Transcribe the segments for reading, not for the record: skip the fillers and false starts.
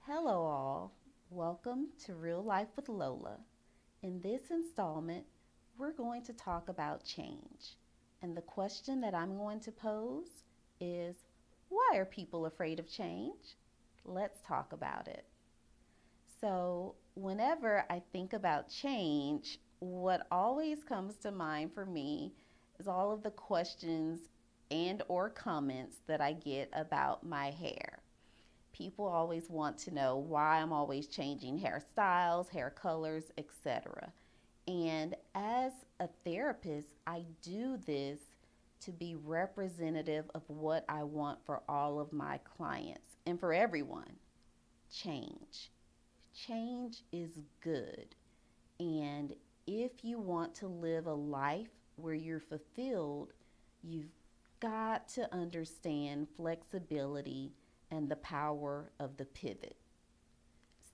Hello, all. Welcome to Real Life with Lola. In this installment, we're going to talk about change. And the question that I'm going to pose is, why are people afraid of change? Let's talk about it. So, whenever I think about change, what always comes to mind for me is all of the questions and or comments that I get about my hair. People always want to know why I'm always changing hairstyles, hair colors, etc. And as a therapist, I do this to be representative of what I want for all of my clients and for everyone. Change. Change is good. And if you want to live a life where you're fulfilled, you've got to understand flexibility and the power of the pivot.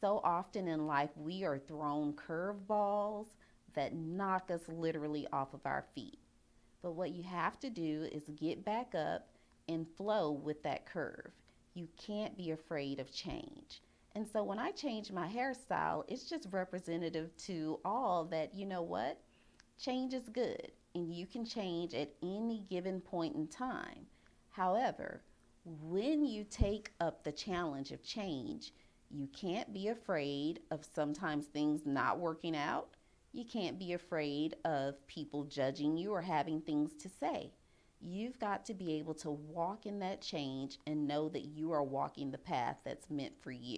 So often in life, we are thrown curveballs that knock us literally off of our feet. But what you have to do is get back up and flow with that curve. You can't be afraid of change. And so when I change my hairstyle, it's just representative to all that, you know what? Change is good and you can change at any given point in time. However, when you take up the challenge of change, you can't be afraid of sometimes things not working out. You can't be afraid of people judging you or having things to say. You've got to be able to walk in that change and know that you are walking the path that's meant for you.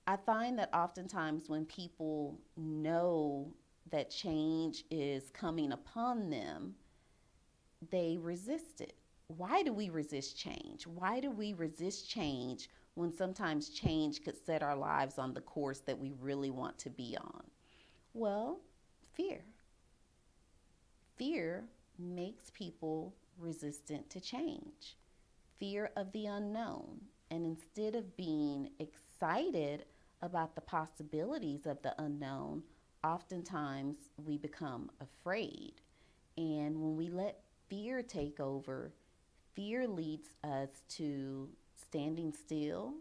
I find that oftentimes when people know that change is coming upon them, they resist it. Why do we resist change? Why do we resist change when sometimes change could set our lives on the course that we really want to be on? Well, fear. Fear makes people resistant to change. Fear of the unknown. And instead of being excited about the possibilities of the unknown, oftentimes we become afraid. And when we let fear take over, fear leads us to standing still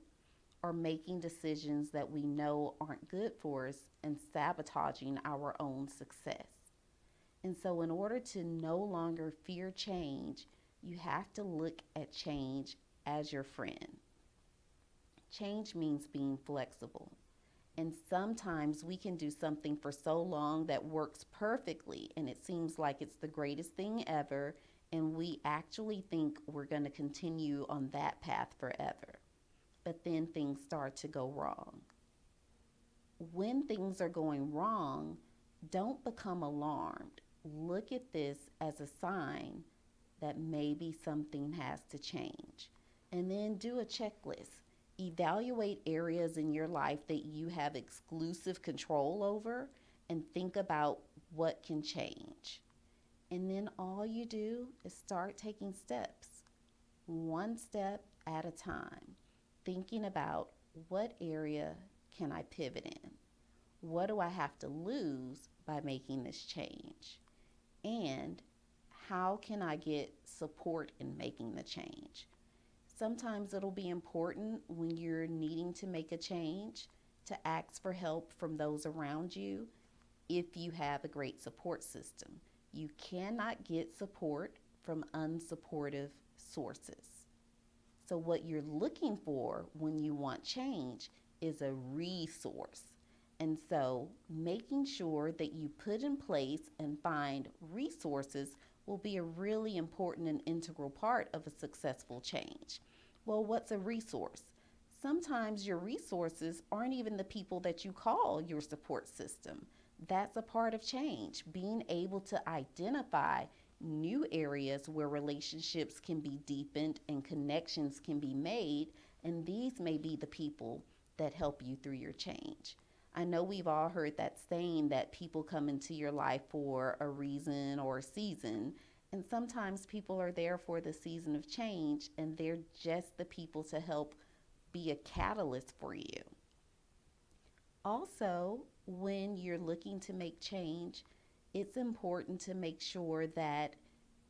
or making decisions that we know aren't good for us and sabotaging our own success. And so, in order to no longer fear change, you have to look at change as your friend. Change means being flexible. And sometimes we can do something for so long that works perfectly and it seems like it's the greatest thing ever. And we actually think we're going to continue on that path forever. But then things start to go wrong. When things are going wrong, don't become alarmed. Look at this as a sign that maybe something has to change. And then do a checklist. Evaluate areas in your life that you have exclusive control over and think about what can change. And then all you do is start taking steps, one step at a time, thinking about what area can I pivot in? What do I have to lose by making this change? And how can I get support in making the change? Sometimes it'll be important when you're needing to make a change to ask for help from those around you if you have a great support system. You cannot get support from unsupportive sources. So, what you're looking for when you want change is a resource. And so, making sure that you put in place and find resources will be a really important and integral part of a successful change. Well, what's a resource? Sometimes your resources aren't even the people that you call your support system. That's a part of change, being able to identify new areas where relationships can be deepened and connections can be made, and these may be the people that help you through your change. I know we've all heard that saying that people come into your life for a reason or a season, and sometimes people are there for the season of change, and they're just the people to help be a catalyst for you. Also, when you're looking to make change, it's important to make sure that,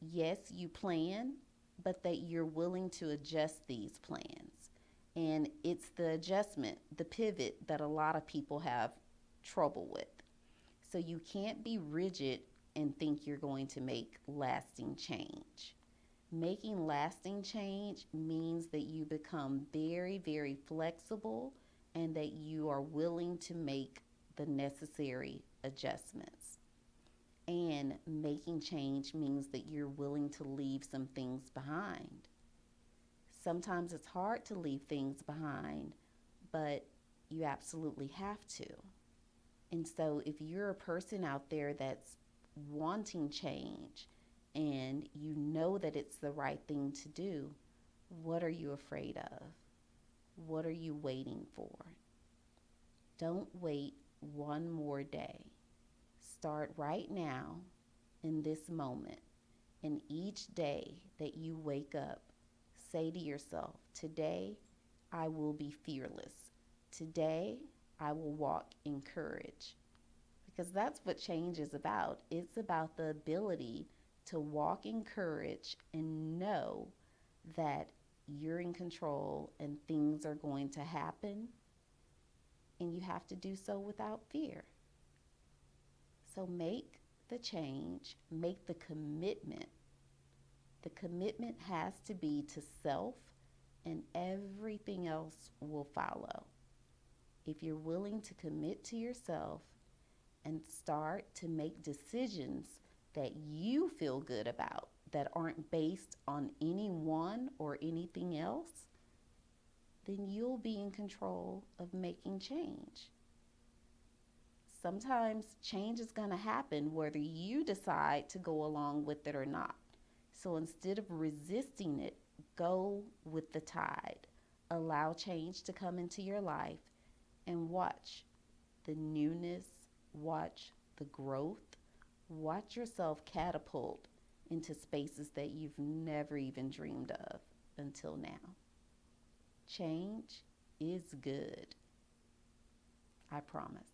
yes, you plan, but that you're willing to adjust these plans. And it's the adjustment, the pivot that a lot of people have trouble with. So you can't be rigid and think you're going to make lasting change. Making lasting change means that you become very, very flexible and that you are willing to make the necessary adjustments. And making change means that you're willing to leave some things behind. Sometimes it's hard to leave things behind, but you absolutely have to. And so, if you're a person out there that's wanting change and you know that it's the right thing to do, what are you afraid of? What are you waiting for? Don't wait one more day. Start right now in this moment. And each day that you wake up, say to yourself, today I will be fearless. Today I will walk in courage. Because that's what change is about. It's about the ability to walk in courage and know that you're in control and things are going to happen, and you have to do so without fear. So make the change, make the commitment. The commitment has to be to self, and everything else will follow. If you're willing to commit to yourself and start to make decisions that you feel good about, that aren't based on anyone or anything else, then you'll be in control of making change. Sometimes change is going to happen whether you decide to go along with it or not. So instead of resisting it, go with the tide. Allow change to come into your life and watch the newness, watch the growth, watch yourself catapult into spaces that you've never even dreamed of until now. Change is good. I promise.